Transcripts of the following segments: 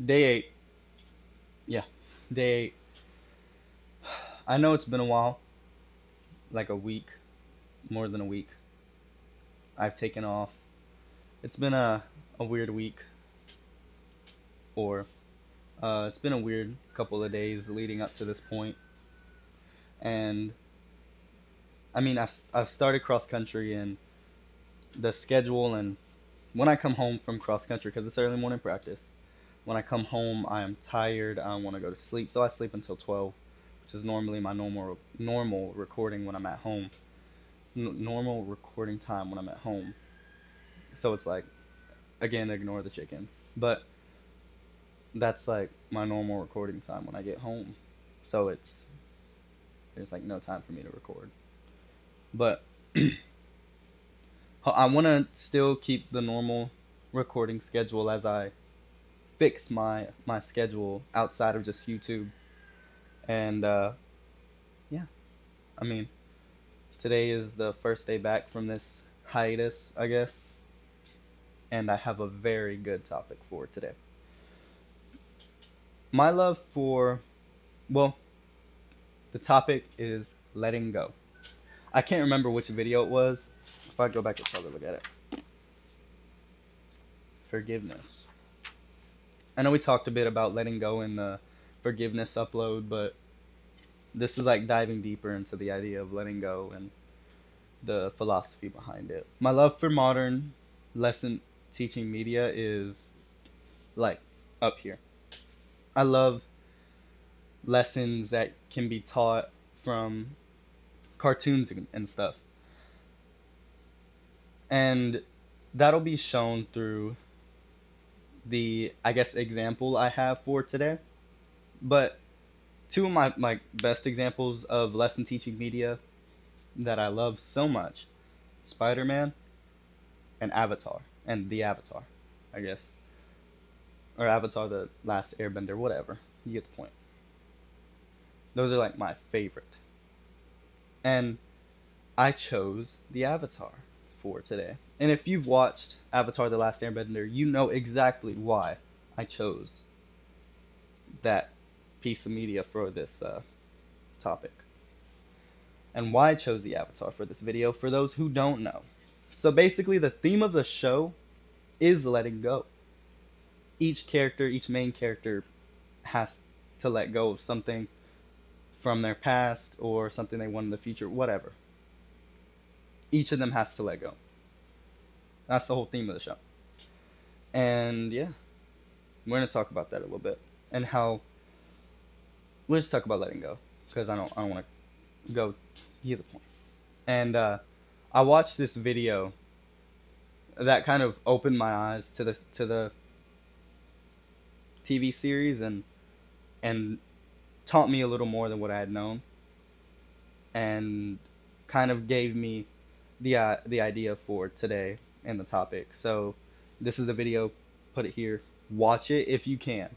Day 8. Yeah, day 8. I know it's been a while, like a week, more than a week. I've taken off. It's been a weird week, or it's been a weird couple of days leading up to this point. And I mean, I've started cross country, and the schedule, and when I come home from cross country, because it's early morning practice, when I come home, I am tired. I want to go to sleep, so I sleep until 12, which is normally my normal recording when I'm at home. Normal recording time when I'm at home. So it's like, again, ignore the chickens. But that's like my normal recording time when I get home. So there's like no time for me to record. But I want to still keep the normal recording schedule as I fix my schedule outside of just YouTube. And yeah, I mean, today is the first day back from this hiatus, I guess. And I have a very good topic for today. My love for, well, the topic is letting go. I can't remember which video it was. If I go back and probably look at it. Forgiveness. I know we talked a bit about letting go in the forgiveness upload, but this is like diving deeper into the idea of letting go and the philosophy behind it. My love for modern lesson teaching media is like up here. I love lessons that can be taught from cartoons and stuff. And that'll be shown through the, I guess, example I have for today. But two of my best examples of lesson teaching media that I love so much, Spider-Man and Avatar, and the Avatar, I guess. Or Avatar the Last Airbender, whatever. You get the point. Those are like my favorite. And I chose the Avatar for today. And if you've watched Avatar the Last Airbender, you know exactly why I chose that piece of media for this topic. And why I chose the Avatar for this video for those who don't know. So basically, the theme of the show is letting go. Each character, each main character, has to let go of something from their past or something they want in the future, whatever. Each of them has to let go. That's the whole theme of the show. And yeah, we're gonna talk about that a little bit and how let's talk about letting go because I don't want to go. You get the point. And I watched this video that kind of opened my eyes to the TV series and taught me a little more than what I had known, and kind of gave me the idea for today and the topic. So this is the video. Put it here. Watch it if you can.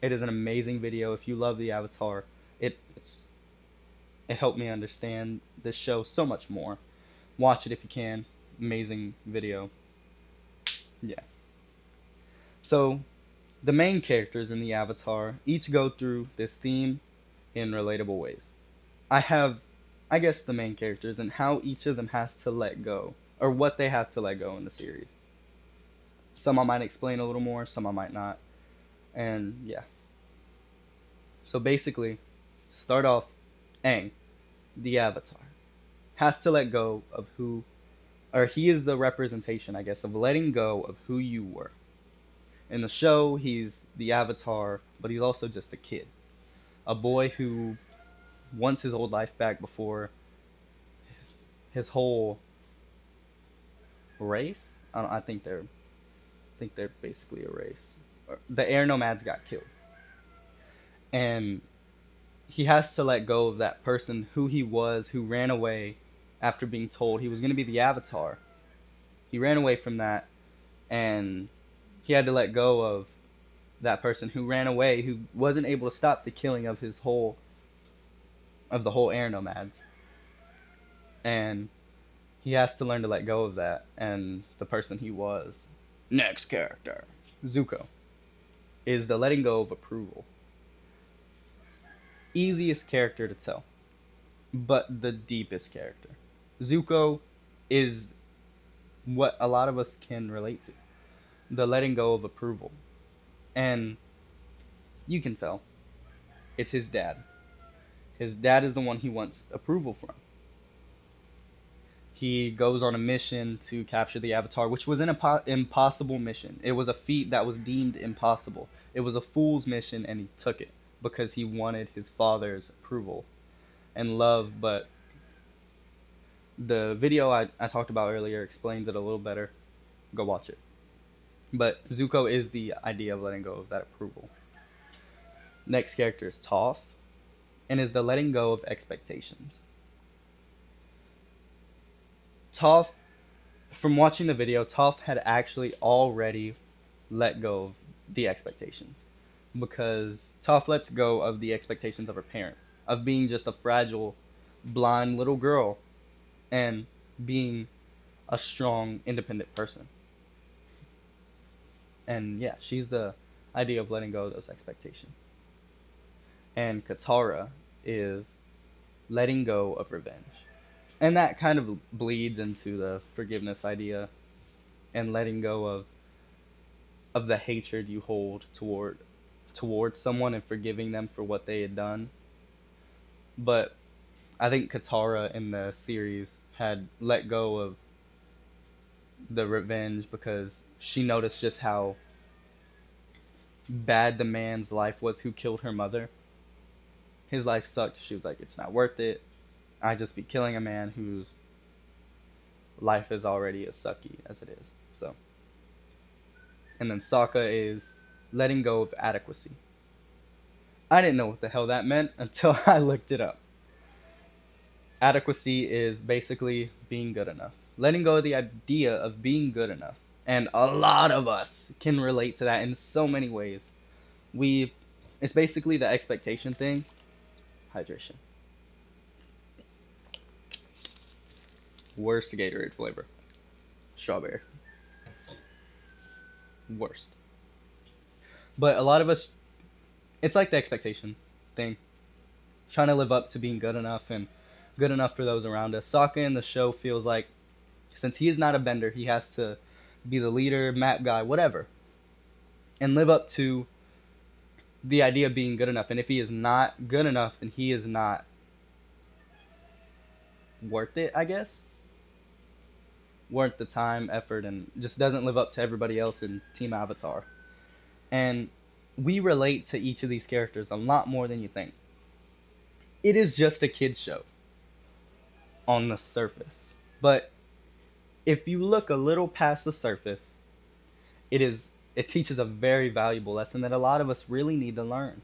It is an amazing video. If you love the Avatar, it helped me understand this show so much more. Watch it if you can. Amazing video. Yeah. So the main characters in the Avatar each go through this theme in relatable ways. I have, I guess, the main characters and how each of them has to let go, or what they have to let go in the series. Some I might explain a little more, some I might not. And yeah. So basically, start off, Aang, the Avatar, has to let go of who, or he is the representation, I guess, of letting go of who you were. In the show, he's the Avatar, but he's also just a kid. A boy who wants his old life back before his whole race. I think they're basically a race. The air nomads got killed, and he has to let go of that person who he was, who ran away after being told he was going to be the Avatar. He ran away from that, and he had to let go of that person who ran away, who wasn't able to stop the killing of the whole air nomads, and he has to learn to let go of that and the person he was. Next character, Zuko. is the letting go of approval. Easiest character to tell, but the deepest character. Zuko is what a lot of us can relate to, the letting go of approval. And you can tell it's his dad. His dad is the one he wants approval from. He goes on a mission to capture the Avatar, which was an impossible mission. It was a feat that was deemed impossible. It was a fool's mission, and he took it because he wanted his father's approval and love. But the video I talked about earlier explains it a little better. Go watch it. But Zuko is the idea of letting go of that approval. Next character is Toph, and is the letting go of expectations. Toph, from watching the video, Toph had actually already let go of the expectations, because Toph lets go of the expectations of her parents, of being just a fragile, blind little girl, and being a strong, independent person. And yeah, she's the idea of letting go of those expectations. And Katara is letting go of revenge. And that kind of bleeds into the forgiveness idea and letting go of the hatred you hold towards someone and forgiving them for what they had done. But I think Katara in the series had let go of the revenge because she noticed just how bad the man's life was who killed her mother. His life sucked. She was like, it's not worth it. I just be killing a man whose life is already as sucky as it is. So, and then Sokka is letting go of adequacy. I didn't know what the hell that meant until I looked it up. Adequacy is basically being good enough. Letting go of the idea of being good enough. And a lot of us can relate to that in so many ways. It's basically the expectation thing. Hydration. Worst Gatorade flavor. Strawberry. Worst. But a lot of us, it's like the expectation thing. Trying to live up to being good enough and good enough for those around us. Sokka in the show feels like, since he is not a bender, he has to be the leader, map guy, whatever, and live up to the idea of being good enough. And if he is not good enough, then he is not worth it, I guess. Worth the time, effort, and just doesn't live up to everybody else in Team Avatar. And we relate to each of these characters a lot more than you think. It is just a kid's show on the surface. But if you look a little past the surface, it teaches a very valuable lesson that a lot of us really need to learn.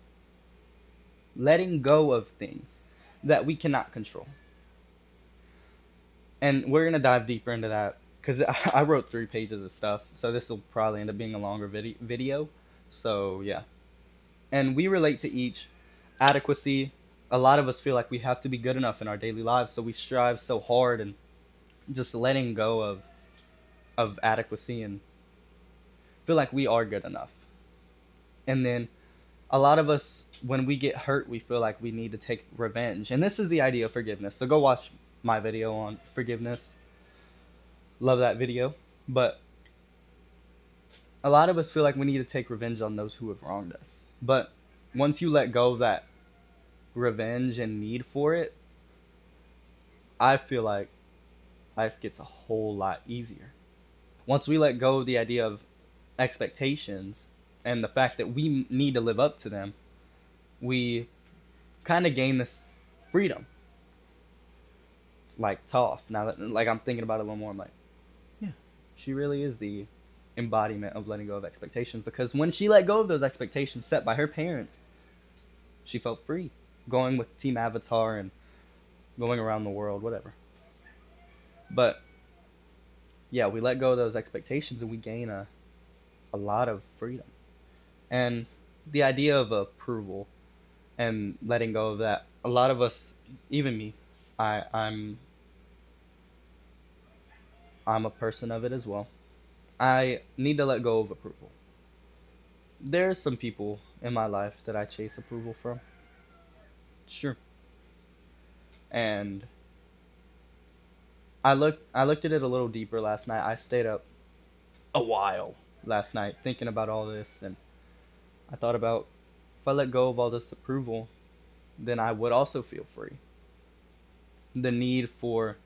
Letting go of things that we cannot control. And we're going to dive deeper into that because I wrote 3 pages of stuff, so this will probably end up being a longer video. So, yeah. And we relate to each. Adequacy. A lot of us feel like we have to be good enough in our daily lives, so we strive so hard, and just letting go of adequacy and feel like we are good enough. And then a lot of us, when we get hurt, we feel like we need to take revenge. And this is the idea of forgiveness. So go watch my video on forgiveness. Love that video. But a lot of us feel like we need to take revenge on those who have wronged us. But once you let go of that revenge and need for it, I feel like life gets a whole lot easier. Once we let go of the idea of expectations and the fact that we need to live up to them, we kind of gain this freedom. Like Toph. Now that like I'm thinking about it a little more, I'm like, yeah, she really is the embodiment of letting go of expectations, because when she let go of those expectations set by her parents, she felt free, going with Team Avatar and going around the world, whatever. But yeah, we let go of those expectations and we gain a lot of freedom. And the idea of approval and letting go of that, a lot of us, even me, I'm I'm a person of it as well. I need to let go of approval. There's some people in my life that I chase approval from. Sure. And I looked at it a little deeper last night. I stayed up a while last night thinking about all this, and I thought about if I let go of all this approval, then I would also feel free. The need for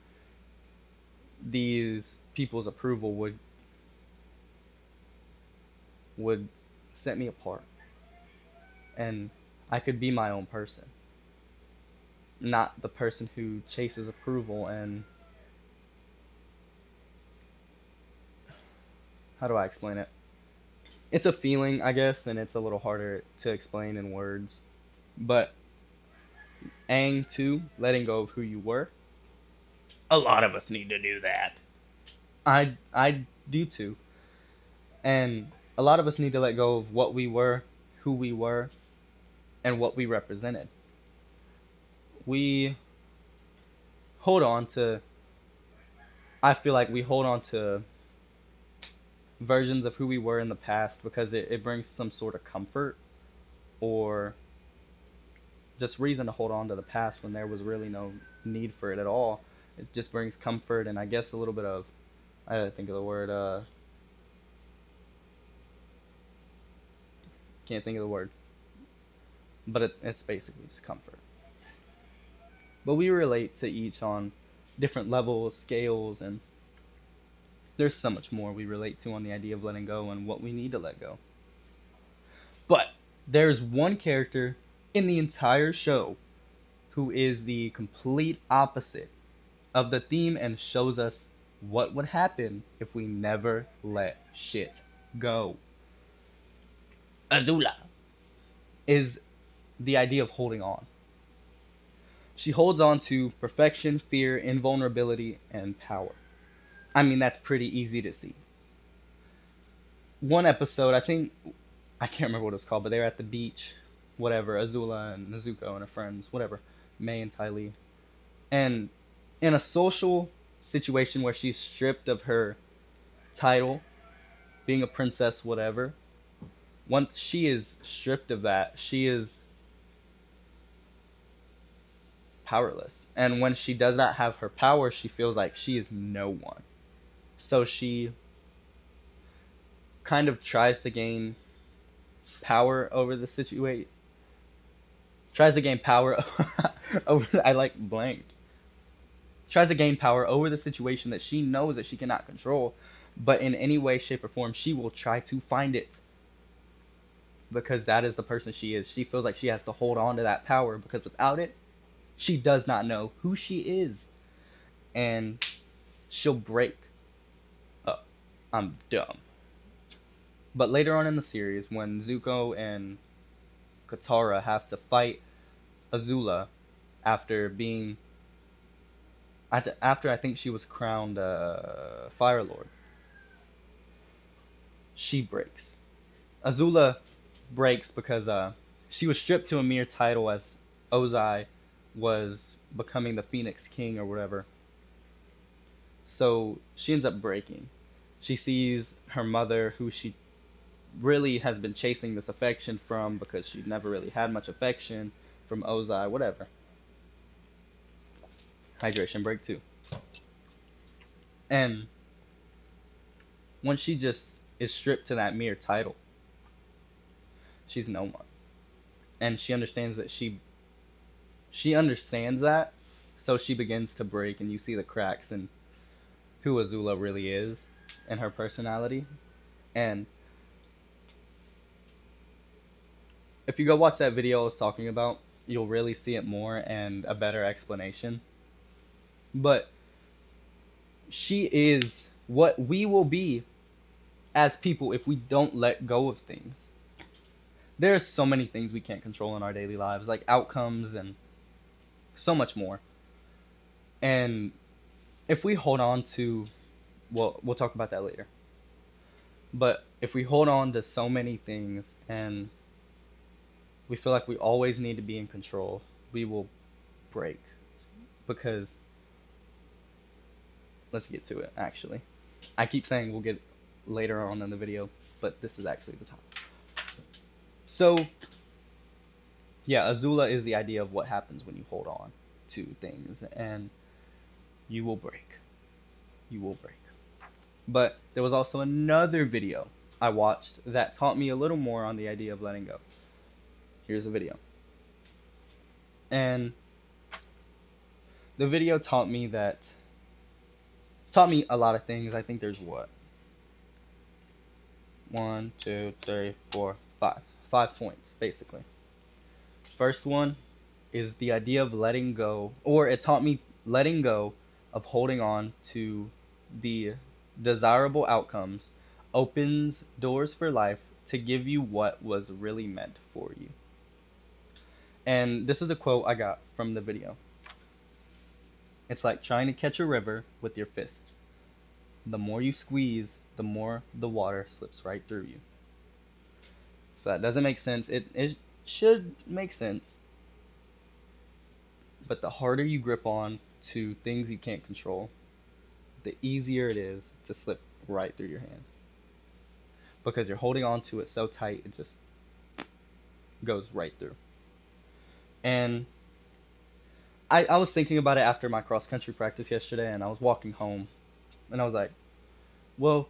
these people's approval would set me apart, and I could be my own person, not the person who chases approval. And how do I explain it? It's a feeling, I guess, and it's a little harder to explain in words. But Aang 2, letting go of who you were, a lot of us need to do that. I do too. And a lot of us need to let go of what we were, who we were, and what we represented. We hold on to, I feel like we hold on to versions of who we were in the past because it brings some sort of comfort or just reason to hold on to the past when there was really no need for it at all. It just brings comfort and I guess a little bit of, I gotta think of the word, can't think of the word, but it's basically just comfort. But we relate to each on different levels, scales, and there's so much more we relate to on the idea of letting go and what we need to let go. But there's one character in the entire show who is the complete opposite of the theme and shows us what would happen if we never let shit go. Azula is the idea of holding on. She holds on to perfection, fear, invulnerability, and power. I mean, that's pretty easy to see. One episode, I think, I can't remember what it was called, but they were at the beach, whatever, Azula and Nezuko and her friends, whatever, Mei and Ty Lee. And in a social situation where she's stripped of her title, being a princess, whatever, once she is stripped of that, she is powerless. And when she does not have her power, she feels like she is no one. So she kind of tries to gain power over the situation. Tries to gain power over. I like blanked. Tries to gain power over the situation that she knows that she cannot control, but in any way, shape, or form, she will try to find it because that is the person she is. She feels like she has to hold on to that power because without it, she does not know who she is, and she'll break. Oh, I'm dumb. But later on in the series, when Zuko and Katara have to fight Azula after being after I think she was crowned Fire Lord, she breaks. Azula breaks because she was stripped to a mere title as Ozai was becoming the Phoenix King or whatever. So she ends up breaking. She sees her mother, who she really has been chasing this affection from because she never really had much affection from Ozai, whatever. Hydration break too. And when she just is stripped to that mere title, she's no one. And she understands that she understands that, so she begins to break and you see the cracks in who Azula really is and her personality. And if you go watch that video I was talking about, you'll really see it more and a better explanation. But she is what we will be as people if we don't let go of things. There's so many things we can't control in our daily lives, like outcomes and so much more. And if we hold on to, well, we'll talk about that later. But if we hold on to so many things and we feel like we always need to be in control, we will break. Because, let's get to it, actually. I keep saying we'll get later on in the video, but this is actually the topic. So, yeah, Azula is the idea of what happens when you hold on to things, and you will break. You will break. But there was also another video I watched that taught me a little more on the idea of letting go. Here's a video. And the video taught me a lot of things. I think there's what? One, two, three, four, five. 5 points, basically. First one is the idea of letting go, or it taught me letting go of holding on to the desirable outcomes opens doors for life to give you what was really meant for you. And this is a quote I got from the video. It's like trying to catch a river with your fists. The more you squeeze, the more the water slips right through you. If that doesn't make sense, it should make sense. But the harder you grip on to things you can't control, the easier it is to slip right through your hands. Because you're holding on to it so tight, it just goes right through. And I was thinking about it after my cross country practice yesterday, and I was walking home, and I was like, well,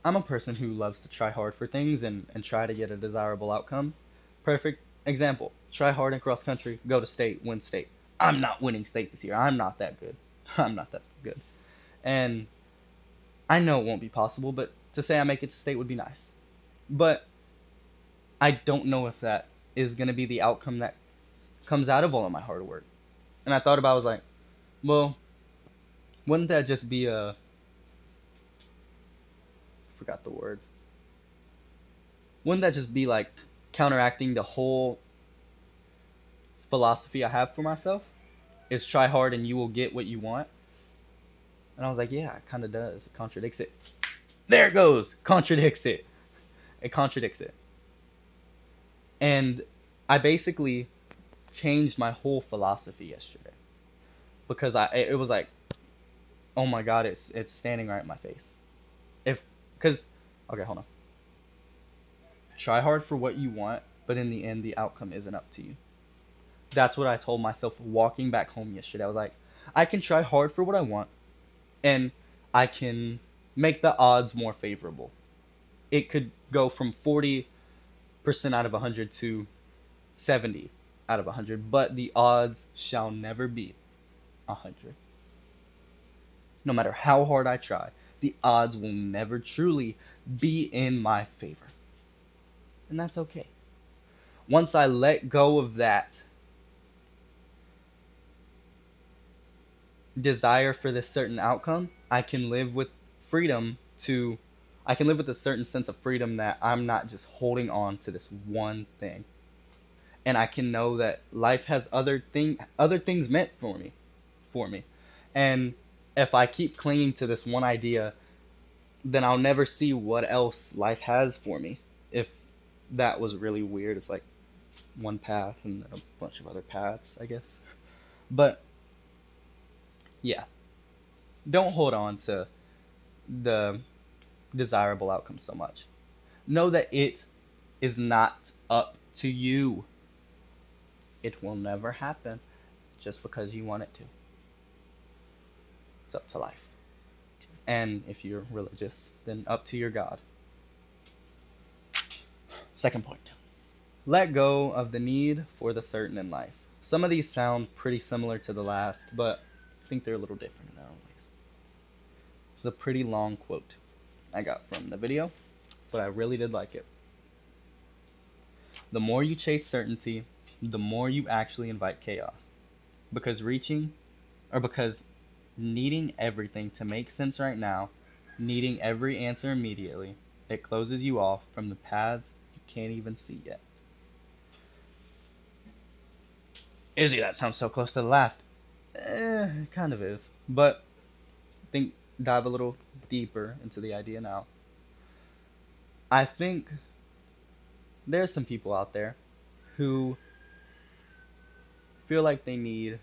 I'm a person who loves to try hard for things and try to get a desirable outcome. Perfect example. Try hard in cross country, go to state, win state. I'm not winning state this year. I'm not that good. I'm not that good. And I know it won't be possible, but to say I make it to state would be nice. But I don't know if that is going to be the outcome that comes out of all of my hard work. And I thought about it, I was like, well, wouldn't that just be I forgot the word. Wouldn't that just be like counteracting the whole philosophy I have for myself? Is try hard and you will get what you want. And I was like, yeah, it kind of does. It contradicts it. There it goes. Contradicts it. It contradicts it. And I basically changed my whole philosophy yesterday because it was like, oh my god, it's standing right in my face. Okay, hold on. Try hard for what you want, but in the end, the outcome isn't up to you. That's what I told myself walking back home yesterday. I was like, I can try hard for what I want, and I can make the odds more favorable. It could go from 40% out of 100 to 70 out of 100, but the odds shall never be 100. No matter how hard I try, the odds will never truly be in my favor. And that's okay. Once I let go of that desire for this certain outcome, I can live with I can live with a certain sense of freedom that I'm not just holding on to this one thing. And I can know that life has other things meant for me. And if I keep clinging to this one idea, then I'll never see what else life has for me. If that was really weird, it's like one path and a bunch of other paths, I guess. But yeah, don't hold on to the desirable outcome so much. Know that it is not up to you. It will never happen just because you want it to. It's up to life. And if you're religious, then up to your God. Second point. Let go of the need for the certain in life. Some of these sound pretty similar to the last, but I think they're a little different in their own ways. It's a pretty long quote I got from the video, but I really did like it. The more you chase certainty, the more you actually invite chaos. Because because needing everything to make sense right now, needing every answer immediately, it closes you off from the paths you can't even see yet. Izzy, that sounds so close to the last. It kind of is. But dive a little deeper into the idea now. I think there's some people out there who feel like they need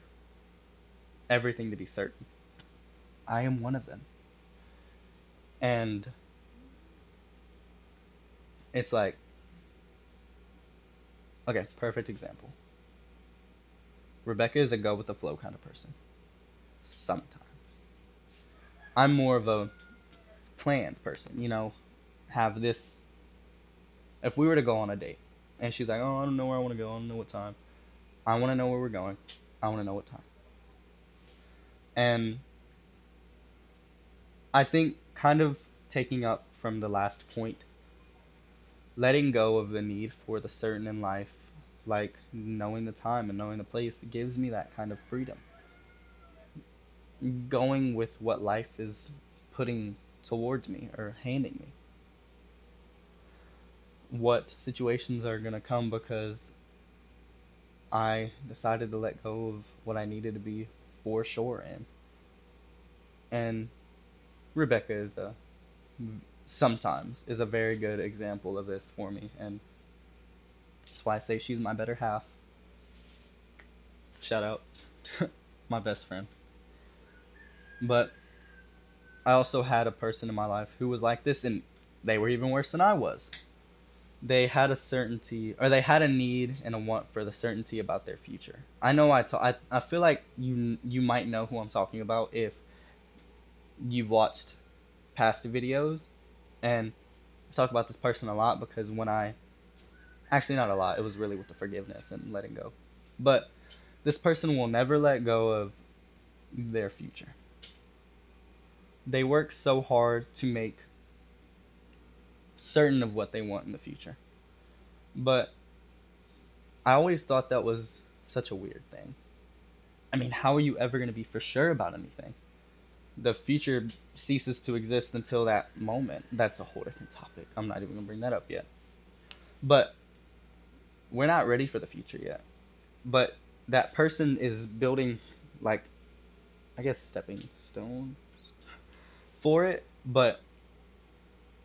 everything to be certain. I am one of them. And it's like, Okay, perfect example. Rebecca is a go with the flow kind of person. Sometimes. I'm more of a planned person, have this. If we were to go on a date and she's like, oh, I don't know where I want to go, I don't know what time. I want to know where we're going. I want to know what time. And I think, kind of taking up from the last point, letting go of the need for the certain in life, like knowing the time and knowing the place, gives me that kind of freedom. Going with what life is putting towards me or handing me. What situations are going to come because I decided to let go of what I needed to be for sure in. And Rebecca is a sometimes is a very good example of this for me, and that's why I say she's my better half. Shout out my best friend. But I also had a person in my life who was like this, and they were even worse than I was. They had a certainty, or they had a need and a want for the certainty about their future. I know I feel like you might know who I'm talking about if you've watched past videos, and I talk about this person a lot because when I actually not a lot, it was really with the forgiveness and letting go. But this person will never let go of their future. They work so hard to make certain of what they want in the future. But I always thought that was such a weird thing. I mean, how are you ever going to be for sure about anything? The future ceases to exist until that moment. That's a whole different topic. I'm not even going to bring that up yet. But we're not ready for the future yet. But that person is building, like, I guess, stepping stones for it. But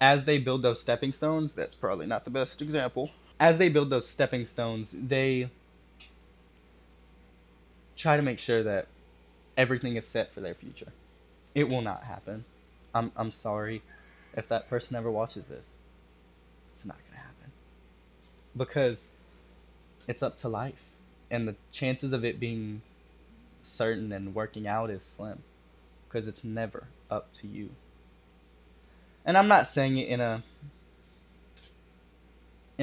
as they build those stepping stones, that's probably not the best example. As they build those stepping stones, they try to make sure that everything is set for their future. It will not happen. I'm sorry if that person ever watches this. It's not going to happen. Because it's up to life. And the chances of it being certain and working out is slim. Because it's never up to you. And I'm not saying it in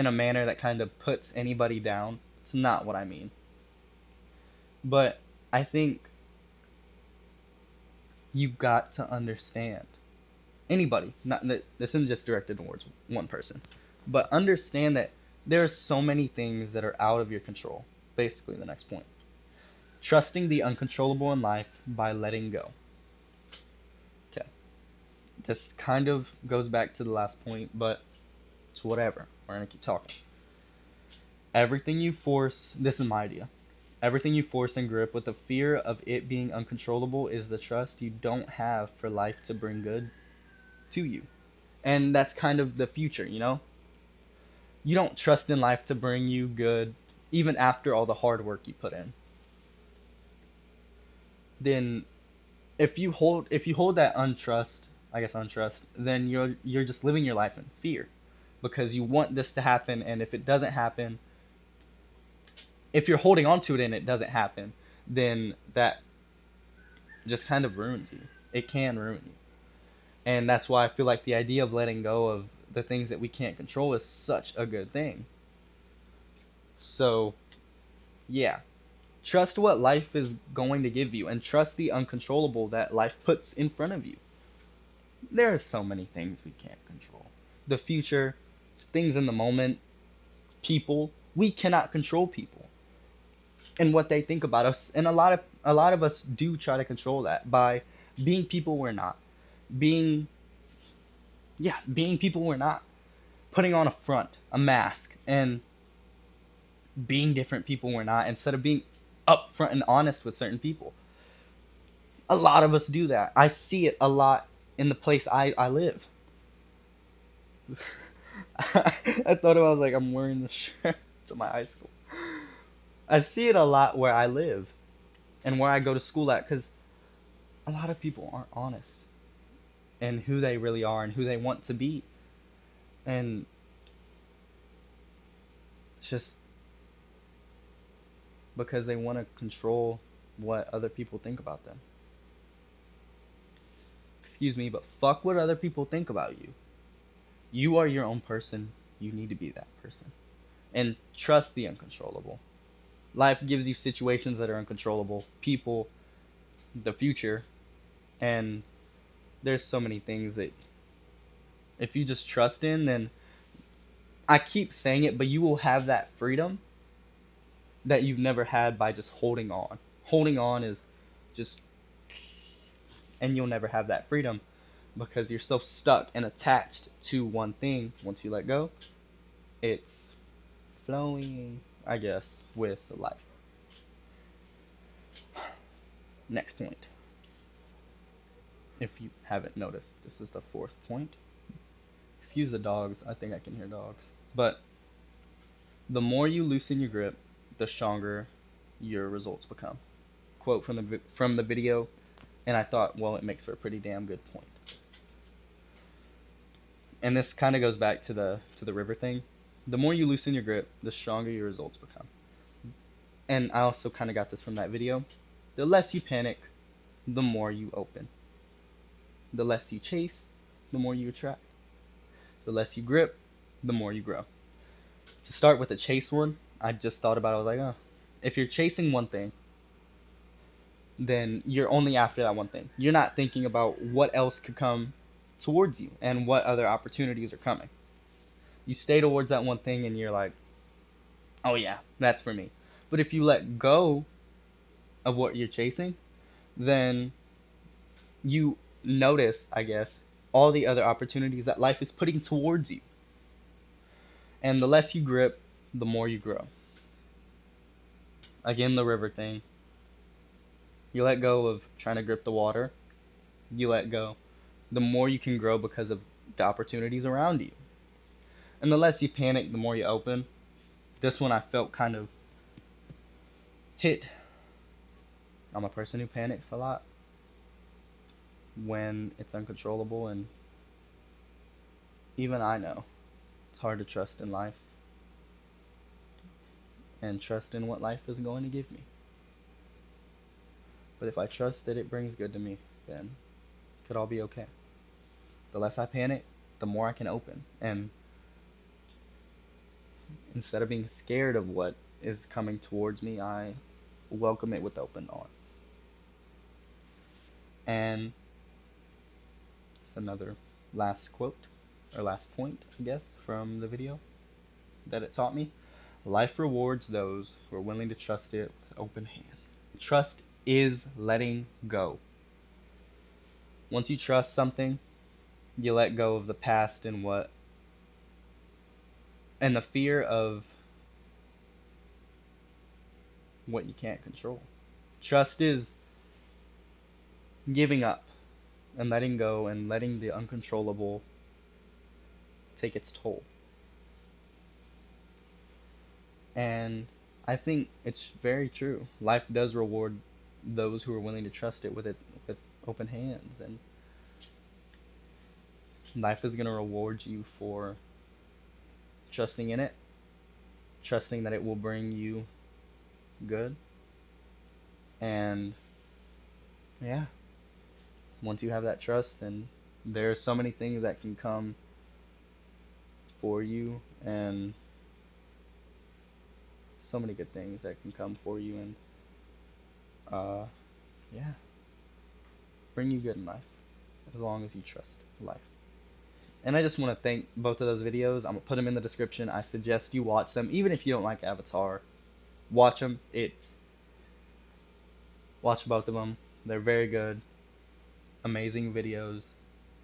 a manner that kind of puts anybody down. It's not what I mean. But I think you got to understand, anybody, not this isn't just directed towards one person, but understand that there are so many things that are out of your control. Basically, the next point. Trusting the uncontrollable in life by letting go. Okay. This kind of goes back to the last point, but it's whatever. We're going to keep talking. Everything you force, this is my idea. Everything you force and grip with the fear of it being uncontrollable is the trust you don't have for life to bring good to you. And that's kind of the future, You don't trust in life to bring you good even after all the hard work you put in. Then if you hold that untrust, then you're just living your life in fear because you want this to happen, and if it doesn't happen, if you're holding on to it and it doesn't happen, then that just kind of ruins you. It can ruin you. And that's why I feel like the idea of letting go of the things that we can't control is such a good thing. So, yeah. Trust what life is going to give you and trust the uncontrollable that life puts in front of you. There are so many things we can't control. The future, things in the moment, people. We cannot control people and what they think about us. And a lot of us do try to control that by being people we're not. Being being people we're not. Putting on a front, a mask, and being different people we're not instead of being upfront and honest with certain people. A lot of us do that. I see it a lot in the place I live. I thought I was like, I'm wearing the shirt to my high school. I see it a lot where I live and where I go to school at because a lot of people aren't honest in who they really are and who they want to be. And it's just because they want to control what other people think about them. Excuse me, but fuck what other people think about you. You are your own person. You need to be that person. And trust the uncontrollable. Life gives you situations that are uncontrollable, people, the future, and there's so many things that if you just trust in, then I keep saying it, but you will have that freedom that you've never had by just holding on. Holding on is just, and you'll never have that freedom because you're so stuck and attached to one thing. Once you let go, it's flowing, I guess, with life. Next point. If you haven't noticed, this is the fourth point. Excuse the dogs, I think I can hear dogs. But the more you loosen your grip, the stronger your results become. Quote from the video, and I thought, well, it makes for a pretty damn good point. And this kind of goes back to the river thing. The more you loosen your grip, the stronger your results become. And I also kind of got this from that video. The less you panic, the more you open. The less you chase, the more you attract. The less you grip, the more you grow. To start with the chase one, I just thought about it. I was like, oh, if you're chasing one thing, then you're only after that one thing. You're not thinking about what else could come towards you and what other opportunities are coming. You stay towards that one thing and you're like, oh yeah, that's for me. But if you let go of what you're chasing, then you notice, I guess, all the other opportunities that life is putting towards you. And the less you grip, the more you grow. Again, the river thing. You let go of trying to grip the water. You let go. The more you can grow because of the opportunities around you. And the less you panic, the more you open. This one I felt kind of hit. I'm a person who panics a lot when it's uncontrollable, and even I know it's hard to trust in life and trust in what life is going to give me. But if I trust that it brings good to me, then it could all be okay. The less I panic, the more I can open. And instead of being scared of what is coming towards me, I welcome it with open arms. And it's another last quote, or last point, I guess, from the video that it taught me. Life rewards those who are willing to trust it with open hands. Trust is letting go. Once you trust something, you let go of the past and the fear of what you can't control. Trust is giving up and letting go and letting the uncontrollable take its toll. And I think it's very true. Life does reward those who are willing to trust it with open hands, and life is going to reward you for trusting in it, trusting that it will bring you good. And yeah, once you have that trust, then there are so many things that can come for you, and so many good things that can come for you, and yeah, bring you good in life as long as you trust life. And I just want to thank both of those videos. I'm gonna put them in the description. I suggest you watch them, even if you don't like Avatar. Watch them. Watch both of them. They're very good, amazing videos.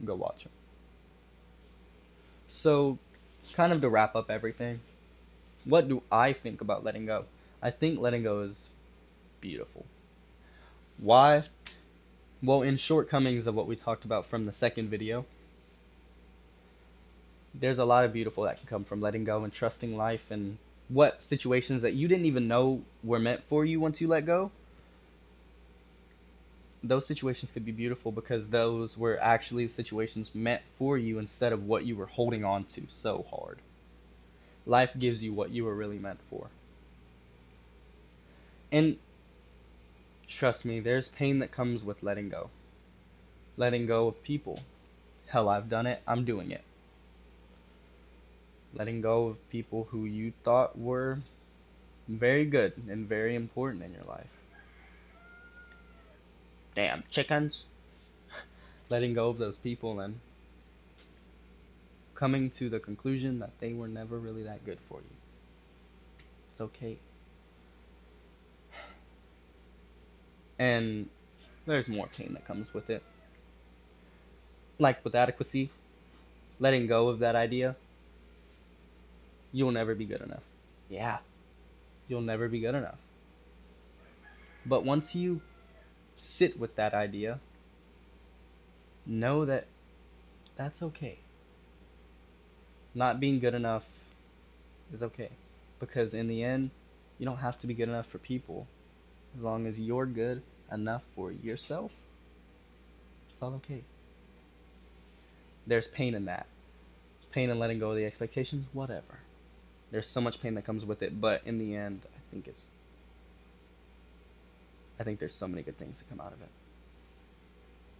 Go watch them. So, kind of to wrap up everything, what do I think about letting go? I think letting go is beautiful. Why? Well, in shortcomings of what we talked about from the second video, there's a lot of beautiful that can come from letting go and trusting life, and what situations that you didn't even know were meant for you once you let go. Those situations could be beautiful because those were actually situations meant for you instead of what you were holding on to so hard. Life gives you what you were really meant for. And trust me, there's pain that comes with letting go. Letting go of people. Hell, I've done it. I'm doing it. Letting go of people who you thought were very good and very important in your life. Damn chickens. Letting go of those people and coming to the conclusion that they were never really that good for you. It's okay. And there's more pain that comes with it. Like with adequacy, letting go of that idea, you'll never be good enough. Yeah, you'll never be good enough. But once you sit with that idea, know that that's okay. Not being good enough is okay. Because in the end, you don't have to be good enough for people. As long as you're good enough for yourself, it's all okay. There's pain in that. Pain in letting go of the expectations, whatever. There's so much pain that comes with it, but in the end, I think there's so many good things that come out of it.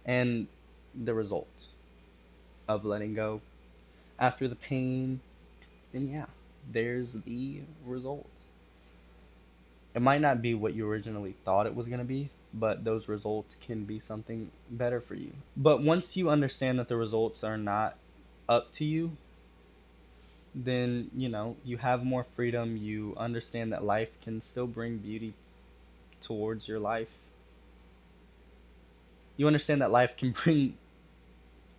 And the results of letting go after the pain, then yeah, there's the results. It might not be what you originally thought it was going to be, but those results can be something better for you. But once you understand that the results are not up to you, then you have more freedom. You understand that life can still bring beauty towards your life. You understand that life can bring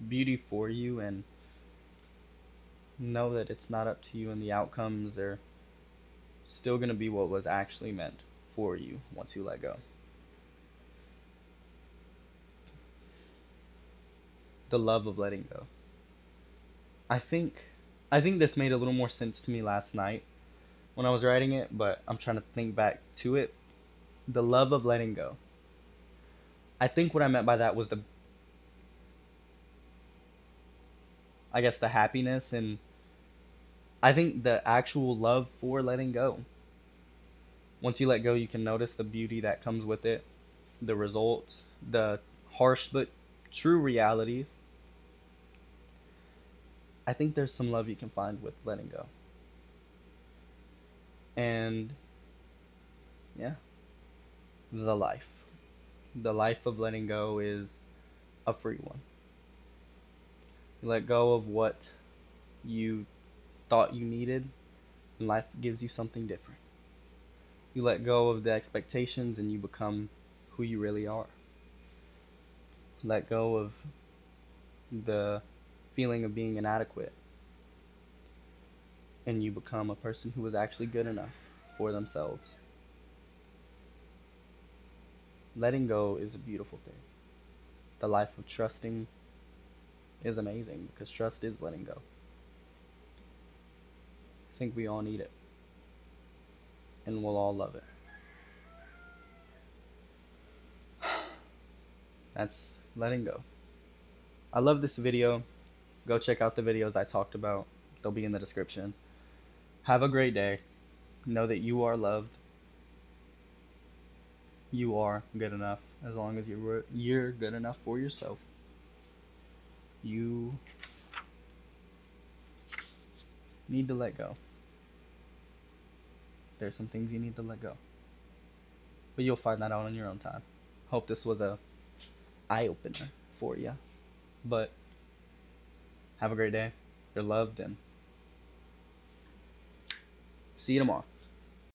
beauty for you, and know that it's not up to you, and the outcomes are still going to be what was actually meant for you once you let go. The love of letting go. I think this made a little more sense to me last night when I was writing it, but I'm trying to think back to it. The love of letting go. I think what I meant by that was the happiness, and I think the actual love for letting go. Once you let go, you can notice the beauty that comes with it, the results, the harsh but true realities. I think there's some love you can find with letting go. And yeah, the life. The life of letting go is a free one. You let go of what you thought you needed, and life gives you something different. You let go of the expectations and you become who you really are. Let go of the feeling of being inadequate, and you become a person who is actually good enough for themselves. Letting go is a beautiful thing. The life of trusting is amazing because trust is letting go. I think we all need it, and we'll all love it. That's letting go. I love this video. Go check out the videos I talked about. They'll be in the description. Have a great day. Know that you are loved. You are good enough as long as you're good enough for yourself. You need to let go. There's some things you need to let go. But you'll find that out on your own time. Hope this was a eye-opener for you. But have a great day. You're loved, and see you tomorrow.